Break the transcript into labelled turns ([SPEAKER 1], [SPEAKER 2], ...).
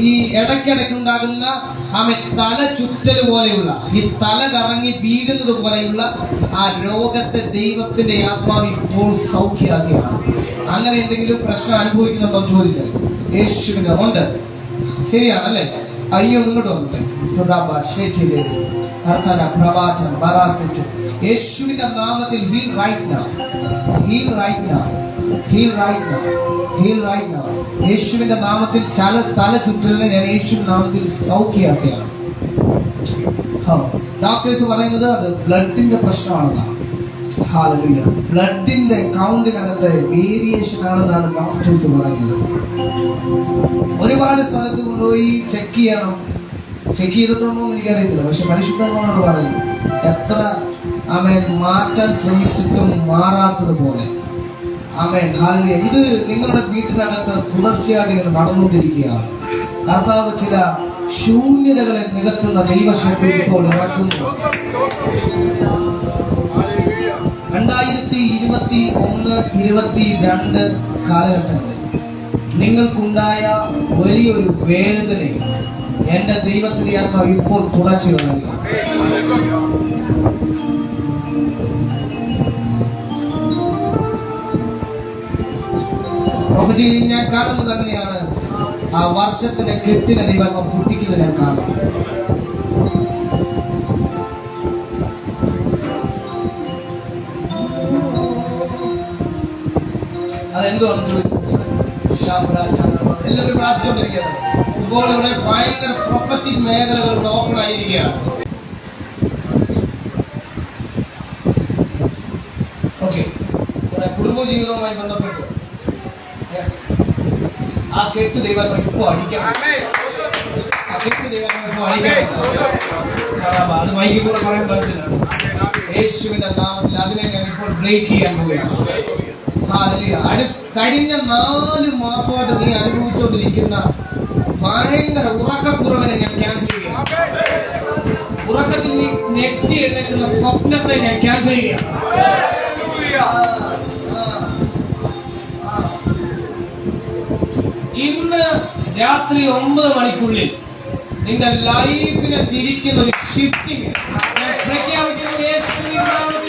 [SPEAKER 1] ഈ ഇടയ്ക്കിടയ്ക്കുണ്ടാകുന്ന തല ചുറ്റൽ പോലെയുള്ള ഈ തല കറങ്ങി വീഴുന്നത് പോലെയുള്ള ആ രോഗത്തെ ദൈവത്തിന്റെ ആത്മാവ് ഇപ്പോൾ സൗഖ്യമാക്കിയാണ്. അങ്ങനെ എന്തെങ്കിലും പ്രശ്നം അനുഭവിക്കുന്നുണ്ടോ എന്ന് ചോദിച്ചാൽ യേശുവിന്റെ ഉണ്ട്. ശരിയാണല്ലേ? അയ്യോ ഇങ്ങോട്ട് വന്നിട്ട് യേശുവിന്റെ നാമത്തിൽ heal right now, heal right now, heal right now, heal right now. യേശുവിന്റെ നാമത്തിൽ തല ചുറ്റലിനെ ഞാൻ യേശുവിന്റെ നാമത്തിൽ സൗഖ്യമാക്കുകയാണ്. ഡോക്ടേഴ്സ് പറയുന്നത് അത് ബ്ലഡിന്റെ പ്രശ്നമാണെന്നാണ്. ഹല്ലേലൂയ. ബ്ലഡിന്റെ കൗണ്ടിനകത്ത് വേരിയേഷൻ ആണെന്നാണ് ഡോക്ടേഴ്സ് പറയുന്നത്. ഒരുപാട് സ്ഥലത്ത് കൊണ്ടുപോയി ചെക്ക് ചെയ്യണം. ചെക്ക് ചെയ്തിട്ടുണ്ടോ എന്ന് എനിക്കറിയത്തില്ല. പക്ഷെ പരിശുദ്ധനോട് പറയും എത്ര ആമേൻ മാറ്റാൻ ശ്രമിച്ചിട്ടും മാറാത്തത് പോലെ. Amen hallelujah. ഇത് നിങ്ങളുടെ വീട്ടിനകത്ത് തുടർച്ചയായിട്ട് ഇങ്ങനെ നടന്നുകൊണ്ടിരിക്കുകയാണ്. കർത്താവ് ചില ശൂന്യതകളെ നികത്തുന്ന ദൈവശക്തി ഇപ്പോൾ ഇറക്കുന്നു. 2021-22 കാലഘട്ടങ്ങളിൽ നിങ്ങൾക്കുണ്ടായ വലിയൊരു വേദനയെ എന്റെ ദൈവത്തിന്റെ ആത്മാവ് ഇപ്പോൾ തുടച്ചു കളയുക. ഞാൻ കാണുന്നത് അങ്ങനെയാണ്. ആ വർഷത്തിന്റെ കെട്ടിനെ ദൈവം പൊട്ടിക്കുന്നത് ഞാൻ കാണുന്നു. അതെന്തുകൊണ്ട് എല്ലാവരും പ്രാർത്ഥിച്ചുകൊണ്ടിരിക്കുന്നത്. ഇപ്പോൾ ഇവിടെ ഭയങ്കര പ്രൊഫറ്റിക് മേഖലകൾ ഇവിടെ ഓപ്പൺ ആയിരിക്കുകയാണ്. ഓക്കെ, കുടുംബജീവിതവുമായി ബന്ധപ്പെട്ട് ആ കെട്ട് ദൈവം ഇപ്പോൾ അടിക്കണം. ആ കെട്ട് ദൈവം ഇപ്പോൾ അടിക്കണം. അത് മൈക്കിൽ കൂടെ പറയാൻ പറ്റില്ല. യേശുവിന്റെ നാമത്തിൽ അതിനെ ഞാൻ ഇപ്പോൾ ബ്രേക്ക് ചെയ്യാൻ പോവുകയാണ്. കഴിഞ്ഞ 4 മാസമായിട്ട് നീ അനുഭവിച്ചുകൊണ്ടിരിക്കുന്ന ഭയങ്കര ഉറക്കക്കുറവിനെ ഞാൻ ക്യാൻസൽ ചെയ്യാം. ഉറക്കത്തിൽ നീ ഞെട്ടി എഴുന്നേൽക്കുന്ന സ്വപ്നത്തെ ഞാൻ ക്യാൻസൽ ചെയ്യാം. ഇന്ന് രാത്രി 9 മണിക്കുള്ളിൽ നിന്റെ ലൈഫിനെ തിരിക്കുന്ന ഒരു ഷിഫ്റ്റിംഗ് ഞാൻ പ്രഖ്യാപിക്കുന്നു. യേശുവിന്റെ നാമത്തിൽ